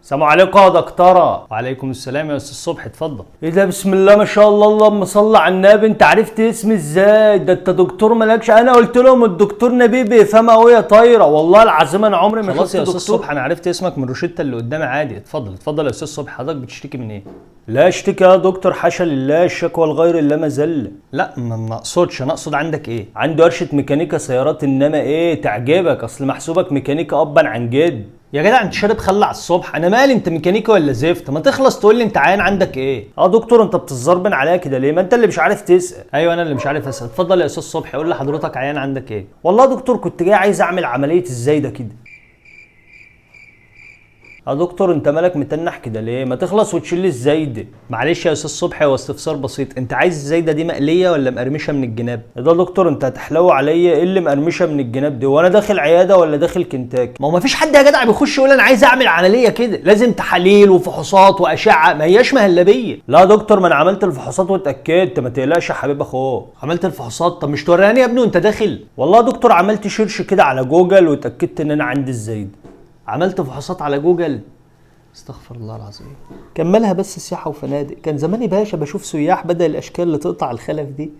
السلام عليكم يا دكتوره. وعليكم السلام يا استاذ صبحي، اتفضل. ايه ده؟ بسم الله ما شاء الله، اللهم صل على النبي. انت عرفت اسمي ازاي؟ ده انت دكتور مالكش. انا قلت لهم الدكتور نبيل بيفهمها وهي طايره، والله العظيم انا عمري ما خلاص شفت يا دكتور. استاذ صبحي، انا عرفت اسمك من الروشته اللي قدامي عادي. اتفضل اتفضل يا استاذ صبحي، حضرتك بتشتكي من ايه؟ لا اشتكي يا دكتور، حاشا لله، الشكوى لغير الله مذله. لا ما اقصدش، انا اقصد عندك ايه؟ عنده ورشه ميكانيكا سيارات، انما ايه تعجبك؟ اصل محسوبك ميكانيكا ابا عن جد. يا جدع انت شارب خل على الصبح، انا مالي انت ميكانيكي ولا زفت؟ ما تخلص تقول لي انت عيان عندك ايه؟ دكتور انت بتزربن عليا كده ليه؟ ما انت اللي مش عارف تسال. ايوه انا اللي مش عارف اسال. اتفضل يا استاذ صبحي، قول لي حضرتك عيان عندك ايه؟ والله يا دكتور كنت جاي عايز اعمل عمليه الزايده كده. يا دكتور انت مالك متنح كده ليه؟ ما تخلص وتشيل لي الزايده. معلش يا استاذ صبحي، هو استفسار بسيط، انت عايز الزايده دي مقليه ولا مقرمشه من الجناب؟ يا ده دكتور انت هتحلو عليا، ايه اللي مقرمشه من الجناب دي؟ وانا داخل عياده ولا داخل كنتاكي؟ ما هو مفيش حد يا جدع بيخش يقول انا عايز اعمل عمليه كده، لازم تحاليل وفحوصات واشعه، ما هياش مهلبيه. لا يا دكتور ما انا عملت الفحوصات واتاكدت، ما تقلقش يا حبيب اخوك. عملت الفحوصات؟ طب مش توريني يا ابني وانت داخل؟ والله يا دكتور عملت سيرش كده على جوجل واتاكدت ان انا عندي الزايده. عملت فحوصات على جوجل؟ استغفر الله العظيم. كملها بس سياحه وفنادق، كان زماني باشا بشوف سياح بدل الاشكال اللي تقطع الخلف دي.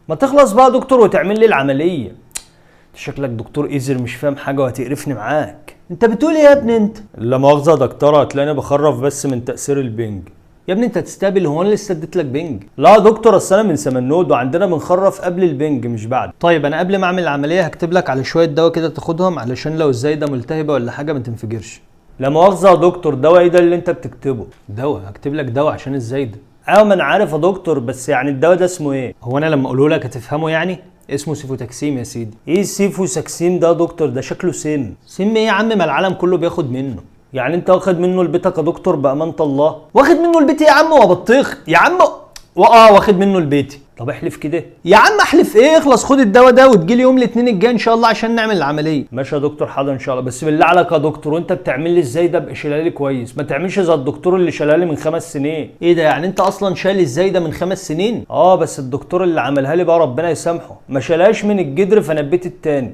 ما تخلص بقى يا دكتور وتعمل لي العمليه. انت شكلك دكتور ايزر مش فاهم حاجه وهتقرفني معاك. انت بتقول ايه يا ابني انت؟ لا مؤاخذه يا دكتوره، هتلاقيني بخرف بس من تاثير البنج. يا ابني انت تستقبل، هو انا لسه اديت لك بنج؟ لا يا دكتور اصل انا من سمنود وعندنا بنخرف قبل البنج مش بعد. طيب انا قبل ما اعمل العمليه هكتب لك على شويه دواء كده تاخدهم علشان لو الزايده ملتهبه ولا حاجه ما تنفجرش. لا مؤاخذه يا دكتور، دواء ايه ده اللي انت بتكتبه؟ دواء؟ هكتب لك دواء عشان الزايده. ايوه ما انا عارف يا دكتور، بس يعني الدواء ده اسمه ايه؟ هو انا لما اقوله لك هتفهمه يعني؟ اسمه سيفوتاكسيم يا سيدي. ايه السيفوساكسين ده يا دكتور؟ ده شكله سم. سم ايه يا عم؟ ما العالم كله بياخد منه. يعني انت واخد منه لبيتك يا دكتور بامانه الله؟ واخد منه البيت يا عم وبطيخ يا عم واخد منه البيتي. طب احلف كده. يا عم احلف ايه؟ اخلص خد الدواء ده وتجي لي يوم الاثنين الجاي ان شاء الله عشان نعمل العمليه. ماشي يا دكتور حاضر ان شاء الله، بس بالله عليك يا دكتور وانت بتعمل لي ازاي ده ابقى شيلها لي كويس، ما تعملش زي الدكتور اللي شالها لي من 5 سنين. ايه ده يعني انت اصلا شايل ازاي ده من 5 سنين؟ بس الدكتور اللي عملها لي بقى ربنا يسامحه ما شالهاش من الجدر فنبيت التاني.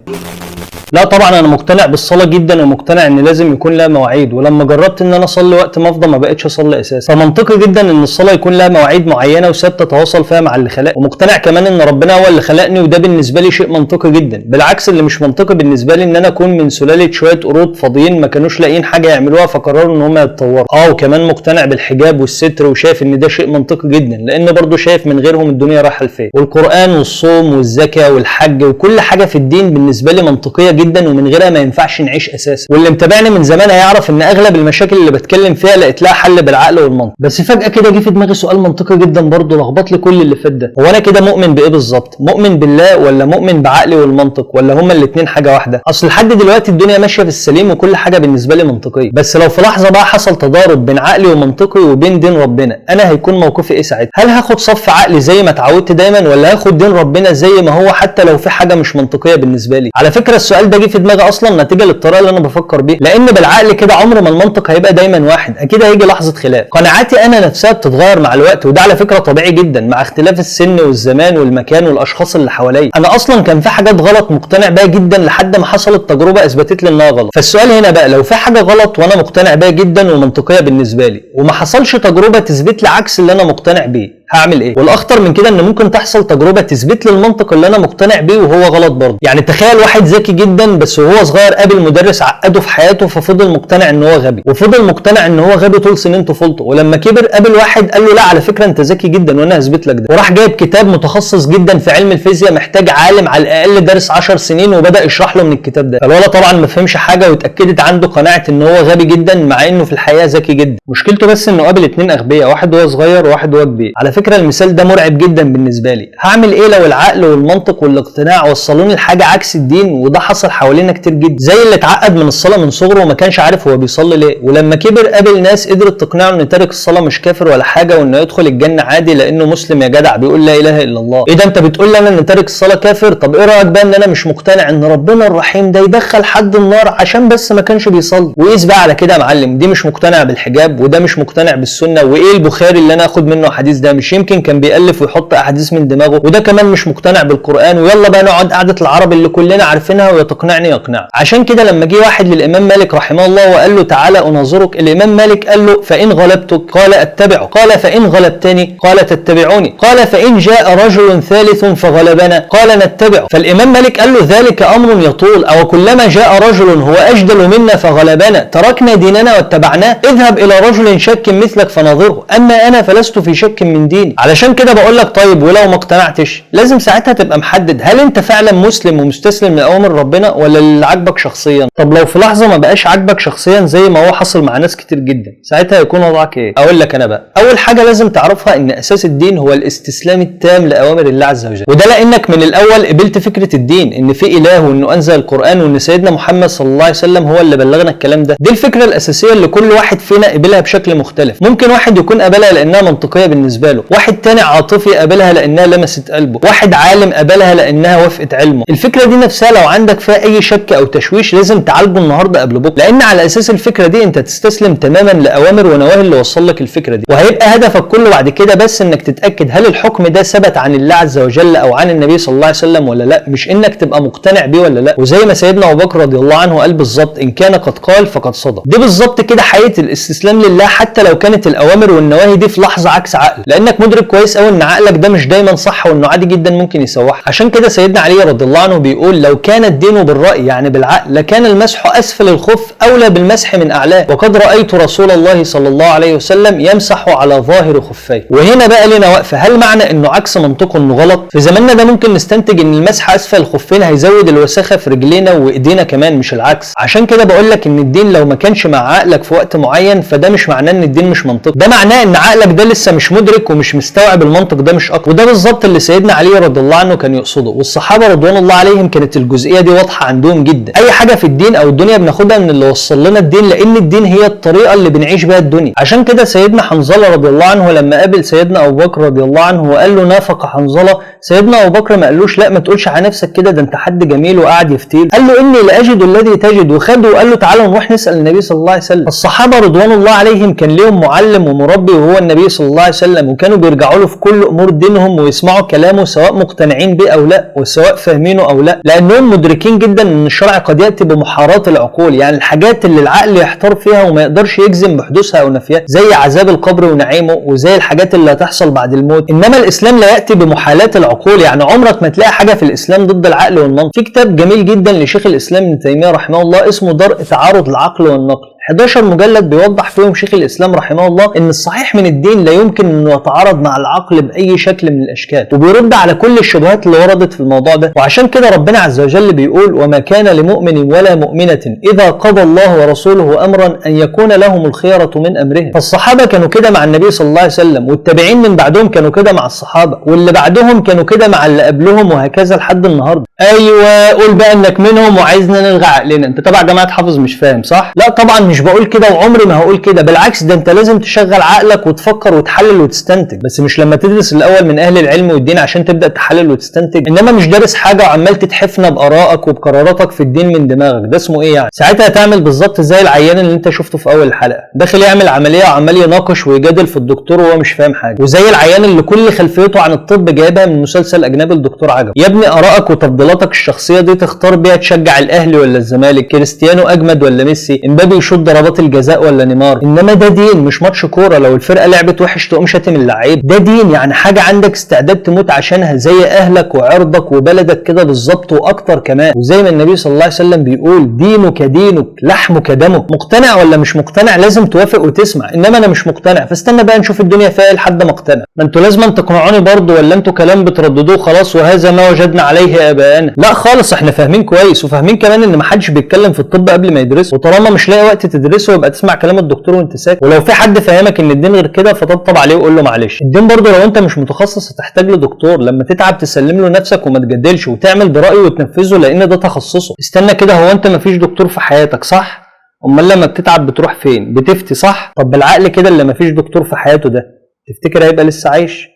لا طبعا انا مقتنع بالصلاه جدا ومقتنع ان لازم يكون لها مواعيد، ولما جربت ان انا اصلي وقت ما افضى ما بقتش اصلي اساسا، فمنطقي جدا ان الصلاه يكون لها مواعيد معينه وثابته تتواصل فيها مع اللي خلق، ومقتنع كمان ان ربنا هو اللي خلقني، وده بالنسبه لي شيء منطقي جدا. بالعكس اللي مش منطقي بالنسبه لي ان انا اكون من سلاله شويه قرود فاضيين ما كانوش لاقيين حاجه يعملوها فقرروا ان هم يتطوروا. وكمان مقتنع بالحجاب والستر وشايف ان ده شيء منطقي جدا، لان برضو شايف من غيرهم الدنيا رايحه لفين. والقران والصوم والزكاه والحج وكل حاجه في الدين بالنسبه لي منطقيه جدا ومن غيرها ما ينفعش نعيش اساسا. واللي متابعني من زمان هيعرف ان اغلب المشاكل اللي بتكلم فيها لقيت لها حل بالعقل والمنطق. بس فجاه كده جه في دماغي سؤال منطقي جدا برضه لخبط لي كل اللي فات ده، هو انا كده مؤمن بايه بالظبط؟ مؤمن بالله ولا مؤمن بعقلي والمنطق ولا هما الاثنين حاجه واحده؟ اصل لحد دلوقتي الدنيا ماشيه في السليم وكل حاجه بالنسبه لي منطقيه، بس لو في لحظه بقى حصل تضارب بين عقلي ومنطقي وبين دين ربنا، انا هيكون موقفي ايه ساعتها؟ هل هاخد صف عقلي زي ما اتعودت دايما ولا هاخد دين ربنا زي ما هو حتى لو في حاجه مش منطقيه بالنسبه لي؟ على فكره السؤال ده جه في دماغي اصلا نتيجه للطريقه اللي انا بفكر بيها، لان بالعقل كده عمر ما المنطق هيبقى دايما واحد، اكيد هيجي لحظه خلاف. قناعاتي انا نفسها بتتغير مع الوقت، وده على فكره طبيعي جدا مع اختلاف السن والزمان والمكان والاشخاص اللي حواليا. انا اصلا كان في حاجات غلط مقتنع بيها جدا لحد ما حصلت تجربه اثبتت لي انها غلط. فالسؤال هنا بقى لو في حاجه غلط وانا مقتنع بيها جدا ومنطقيه بالنسبه لي وما حصلش تجربه تثبت لي عكس اللي انا مقتنع بيه، هعمل ايه؟ والاخطر من كده ان ممكن تحصل تجربه تثبت لي المنطق اللي انا مقتنع بيه وهو غلط برضه. يعني تخيل واحد ذكي جدا بس وهو صغير قابل مدرس عقده في حياته ففضل مقتنع ان هو غبي، وفضل مقتنع ان هو غبي طول سنين طفولته، ولما كبر قابل واحد قال له لا على فكره انت ذكي جدا وانا هثبت لك ده، وراح جايب كتاب متخصص جدا في علم الفيزياء محتاج عالم على الاقل دارس 10 سنين وبدا يشرح له من الكتاب ده. فالولد طبعا ما فهمش حاجه واتاكدت عنده قناعه ان هو غبي جدا مع انه في الحقيقه ذكي جدا. مشكلته بس انه قابل 2 اغبياء، واحد وهو صغير وواحد وهو كبير. على فكره المثال ده مرعب جدا بالنسبه لي. هعمل ايه لو العقل والمنطق والاقتناع وصلوني لحاجه عكس الدين؟ وده حصل حوالينا كتير جدا، زي اللي اتعقد من الصلاه من صغره وما كانش عارف هو بيصلي ليه، ولما كبر قابل ناس قدرت تقنعه ان تارك الصلاه مش كافر ولا حاجه وانه يدخل الجنه عادي لانه مسلم يا جدع بيقول لا اله الا الله. ايه ده انت بتقول لي انا ان تارك الصلاه كافر؟ طب ايه رايك بقى ان انا مش مقتنع ان ربنا الرحيم ده يدخل حد النار عشان بس ما كانش بيصلي؟ وقيس بقى على كده يا معلم، دي مش مقتنع بالحجاب وده مش مقتنع بالسنه، وايه البخاري اللي انا اخد منه حديث ده مش مش يمكن كان بيألف ويحط احاديث من دماغه، وده كمان مش مقتنع بالقرآن، ويلا بقى نقعد قعدة العرب اللي كلنا عارفينها ويتقنعني يقنع. عشان كده لما جه واحد للامام مالك رحمه الله وقال له تعالى اناظرك، الامام مالك قال له فان غلبتك قال اتبعه، قال فان غلبتني قال تتبعوني، قال فان جاء رجل ثالث فغلبنا قال نتبعه. فالامام مالك قال له ذلك امر يطول، او كلما جاء رجل هو اجدل منا فغلبنا تركنا ديننا واتبعناه، اذهب الى رجل شك مثلك فناظره، اما انا فلست في شك من ديني. علشان كده بقول لك طيب ولو ما اقتنعتش لازم ساعتها تبقى محدد هل انت فعلا مسلم ومستسلم لاوامر ربنا ولا اللي عاجبك شخصيا. طب لو في لحظه ما بقاش عاجبك شخصيا زي ما هو حصل مع ناس كتير جدا، ساعتها يكون وضعك ايه؟ اقول لك انا بقى، اول حاجه لازم تعرفها ان اساس الدين هو الاستسلام التام لاوامر الله عز وجل، وده لانك من الاول قبلت فكره الدين ان في اله وانه انزل القران وان سيدنا محمد صلى الله عليه وسلم هو اللي بلغنا الكلام ده. دي الفكره الاساسيه اللي كل واحد فينا قبلها بشكل مختلف. ممكن واحد يكون قبلها لانها منطقيه بالنسبه له، واحد تاني عاطفي قبلها لانها لمست قلبه، واحد عالم قبلها لانها وافقت علمه. الفكره دي نفسها لو عندك فيها اي شك او تشويش لازم تعالجه النهارده قبل بكره، لان على اساس الفكره دي انت تستسلم تماما لاوامر ونواهي اللي وصل لك الفكره دي، وهيبقى هدفك كله بعد كده بس انك تتاكد هل الحكم ده ثبت عن الله عز وجل او عن النبي صلى الله عليه وسلم ولا لا، مش انك تبقى مقتنع بيه ولا لا. وزي ما سيدنا ابو بكر رضي الله عنه قال بالظبط ان كان قد قال فقد صدق. دي بالظبط كده حقيقه الاستسلام لله، حتى لو كانت الاوامر والنواهي دي في لحظه عكس عقل، لانك مدرك كويس قوي ان عقلك ده مش دايما صح وانه عادي جدا ممكن يسوحك. عشان كده سيدنا علي رضي الله عنه بيقول لو كان الدين بالراي يعني بالعقل لكان المسح اسفل الخف اولى بالمسح من اعلاه، وقد رايت رسول الله صلى الله عليه وسلم يمسح على ظاهر خفيه. وهنا بقى لنا وقفه، هل معنى انه عكس منطقه انه غلط؟ في زماننا ده ممكن نستنتج ان المسح اسفل الخفين هيزود الوساخه في رجلينا وايدينا كمان مش العكس. عشان كده بقول لك ان الدين لو ما كانش مع عقلك في وقت معين فده مش معناه ان الدين مش منطقي، ده معناه ان عقلك ده لسه مش مدرك ومش مستوعب المنطق ده مش اكتر. وده بالظبط اللي سيدنا علي رضي الله عنه كان يقصده، والصحابه رضوان الله عليهم كانت الجزئيه دي واضحه عندهم جدا. اي حاجه في الدين او الدنيا بناخدها من اللي وصل لنا الدين، لان الدين هي الطريقه اللي بنعيش بها الدنيا. عشان كده سيدنا حنظله رضي الله عنه لما قابل سيدنا ابو بكر رضي الله عنه وقال له نافق حنظله، سيدنا ابو بكر ما قالوش لا ما تقولش على نفسك كده ده انت حد جميل وقاعد يفتيل، قال له اني لاجد الذي تجد، وخده وقال له تعالى نروح نسال النبي صلى الله عليه وسلم. الصحابه رضوان الله عليهم كان ليهم معلم ومربي وهو النبي صلى الله عليه وسلم، وكانوا بيرجعوا له في كل امور دينهم ويسمعوا كلامه سواء مقتنعين به او لا وسواء فاهمينه او لا، لانهم مدركين جدا ان الشرع قد ياتي بمحارات العقول، يعني الحاجات اللي العقل يحتار فيها وما يقدرش يجزم بحدوثها او نفيها، زي عذاب القبر ونعيمه وزي الحاجات اللي هتحصل بعد الموت. انما الاسلام لا ياتي بمحالات العقول، يعني عمرك ما تلاقي حاجه في الاسلام ضد العقل والمنطق. في كتاب جميل جدا لشيخ الاسلام ابن تيميه رحمه الله اسمه درء تعارض العقل والنقل، 11 مجلد بيوضح فيهم شيخ الاسلام رحمه الله ان الصحيح من الدين لا يمكن انه يتعارض مع العقل باي شكل من الاشكال، وبيرد على كل الشبهات اللي وردت في الموضوع ده. وعشان كده ربنا عز وجل بيقول وما كان لمؤمن ولا مؤمنه اذا قضى الله ورسوله امرا ان يكون لهم الخيره من امرهم. فالصحابه كانوا كده مع النبي صلى الله عليه وسلم، والتابعين من بعدهم كانوا كده مع الصحابه، واللي بعدهم كانوا كده مع اللي قبلهم، وهكذا لحد النهارده. ايوه قول بقى انك منهم وعايزنا نلغي عقلنا، انت تبع جماعه حافظ مش فاهم صح؟ لا طبعا مش بقول كده وعمري ما هقول كده، بالعكس ده انت لازم تشغل عقلك وتفكر وتحلل وتستنتج، بس مش لما تدرس الاول من اهل العلم والدين عشان تبدا تحلل وتستنتج، انما مش دارس حاجه وعمال تتحفنا بارائك وبقراراتك في الدين من دماغك، ده اسمه ايه يعني؟ ساعتها هتعمل بالظبط زي العيان اللي انت شفته في اول الحلقه، داخل يعمل عمليه وعمال يناقش ويجادل في الدكتور وهو مش فاهم حاجه، وزي العيان اللي كل خلفيته عن الطب جايبها من مسلسل اجنبي الدكتور عجب. يا ابني ارائك وتفضيلاتك الشخصيه دي تختار بيها تشجع الاهلي ولا الزمالك، كريستيانو اجمد ولا ميسي، امبابي يشوط ضربات الجزاء ولا نيمار، انما ده دين مش ماتش كوره لو الفرقه لعبت وحش تقوم شاتم اللعيب، ده دين يعني حاجه عندك استعداد تموت عشانها زي اهلك وعرضك وبلدك كده بالظبط واكتر كمان. وزي ما النبي صلى الله عليه وسلم بيقول دينك دينك لحمك دمك. مقتنع ولا مش مقتنع لازم توافق وتسمع، انما انا مش مقتنع فاستنى بقى نشوف الدنيا فيها ايه لحد ما اقتنع. ما انتوا لازم تقنعوني برضه ولا انتوا كلام بترددوه خلاص وهذا ما وجدنا عليه اباءنا؟ لا خالص احنا فاهمين كويس، وفاهمين كمان ان محدش بيتكلم في الطب قبل ما يدرسه، وطالما مش لاقي وقت تدرسه يبقى تسمع كلام الدكتور وانت ساكت. ولو في حد فاهمك ان الدين غير كده فطبطب عليه وقول له معلش. الدين برضه لو انت مش متخصص هتحتاج له دكتور، لما تتعب تسلم له نفسك وما تجادلش وتعمل برأيه وتنفذه لان ده تخصصه. استنى كده، هو انت مفيش دكتور في حياتك صح؟ امال لما بتتعب بتروح فين؟ بتفتي صح؟ طب بالعقل كده اللي مفيش دكتور في حياته ده تفتكر هيبقى لسه عايش؟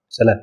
سلام.